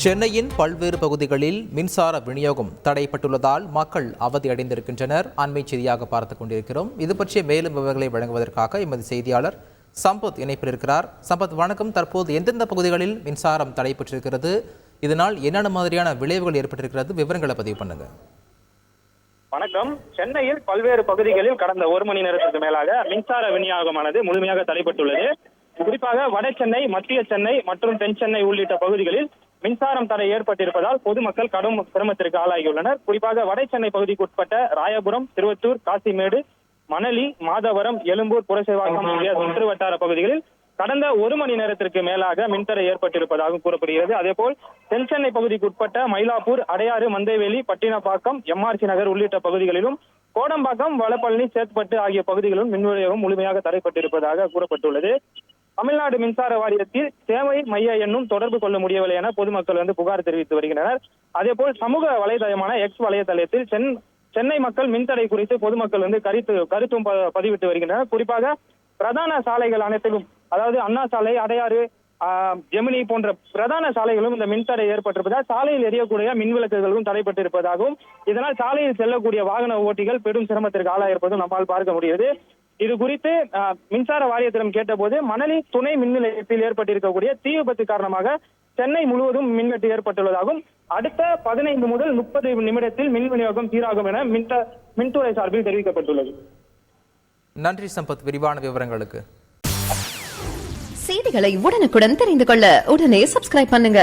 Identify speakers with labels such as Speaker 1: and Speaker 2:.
Speaker 1: சென்னையின் பல்வேறு பகுதிகளில் மின்சார விநியோகம் தடைப்பட்டுள்ளதால் மக்கள் அவதியடைந்திருக்கின்றனர். அண்மை செய்தியாக பார்த்துக் கொண்டிருக்கிறோம். இது பற்றிய மேலும் விவரங்களை வழங்குவதற்காக எமது செய்தியாளர் சம்பத் இணைப்பில் இருக்கிறார். சம்பத், வணக்கம். தற்போது எந்தெந்த பகுதிகளில் மின்சாரம் தடைப்பட்டிருக்கிறது, இதனால் என்னென்ன மாதிரியான விளைவுகள் ஏற்பட்டிருக்கிறது, விவரங்களை பதிவு பண்ணுங்க.
Speaker 2: வணக்கம். சென்னையில் பல்வேறு பகுதிகளில் கடந்த ஒரு மணி நேரத்துக்கு மேலாக மின்சார விநியோகமானது முழுமையாக தடைப்பட்டுள்ளது. குறிப்பாக வட சென்னை, மத்திய சென்னை மற்றும் தென் சென்னை உள்ளிட்ட பகுதிகளில் மின்சாரம் தடை ஏற்பட்டிருப்பதால் பொதுமக்கள் கடும் சிரமத்திற்கு ஆளாகியுள்ளனர். குறிப்பாக வட சென்னை பகுதிக்கு உட்பட்ட ராயபுரம், திருவத்தூர், காசிமேடு, மணலி, மாதவரம், எழும்பூர், புரசைவாக்கம் ஆகிய சுற்று வட்டார பகுதிகளில் கடந்த ஒரு மணி நேரத்திற்கு மேலாக மின்தடை ஏற்பட்டிருப்பதாக கூறப்படுகிறது. அதேபோல் தென் சென்னை பகுதிக்கு உட்பட்ட மயிலாப்பூர், அடையாறு, மந்தைவேலி, பட்டினப்பாக்கம், எம்ஆர்சி நகர் உள்ளிட்ட பகுதிகளிலும் கோடம்பாக்கம், வளப்பழனி, சேத்பட்டு ஆகிய பகுதிகளிலும் மின் விநியோகம் முழுமையாக தடைப்பட்டிருப்பதாக கூறப்பட்டுள்ளது. தமிழ்நாடு மின்சார வாரியத்தில் சேவை மைய எண்ணும் தொடர்பு கொள்ள முடியவில்லை என பொதுமக்கள் புகார் தெரிவித்து வருகின்றனர். அதேபோல் சமூக வலைதளமான எக்ஸ் வலைதளத்தில் சென்னை மக்கள் மின்தடை குறித்து பொதுமக்கள் கருத்தும் பதிவிட்டு வருகின்றனர். குறிப்பாக பிரதான சாலைகள் அனைத்திலும், அதாவது அண்ணா சாலை, அடையாறு, ஜெமினி போன்ற பிரதான சாலைகளும் இந்த மின்தடை ஏற்பட்டிருப்பதால் சாலையில் எரியக்கூடிய மின் விளக்குகளும் தடைப்பட்டிருப்பதாகவும், இதனால் சாலையில் செல்லக்கூடிய வாகன ஓட்டிகள் பெரும் சிரமத்திற்கு ஆளாயிருப்பதும் நம்மால் பார்க்க முடியுது. இது குறித்து மின்சார வாரியத்திடம் கேட்டபோது மணலி துணை மின் நிலையத்தில் ஏற்பட்டிருக்கக்கூடிய தீ விபத்து காரணமாக சென்னை முழுவதும் மின்வெட்டு ஏற்பட்டுள்ளதாகவும், அடுத்த 15 முதல் 30 நிமிடத்தில் மின் விநியோகம் சீராகும் என மின்துறை சார்பில் தெரிவிக்கப்பட்டுள்ளது.
Speaker 1: நன்றி சம்பத், விரிவான விவரங்களுக்கு.
Speaker 3: செய்திகளை உடனுக்குடன் தெரிந்து கொள்ள உடனே சப்ஸ்கிரைப் பண்ணுங்க.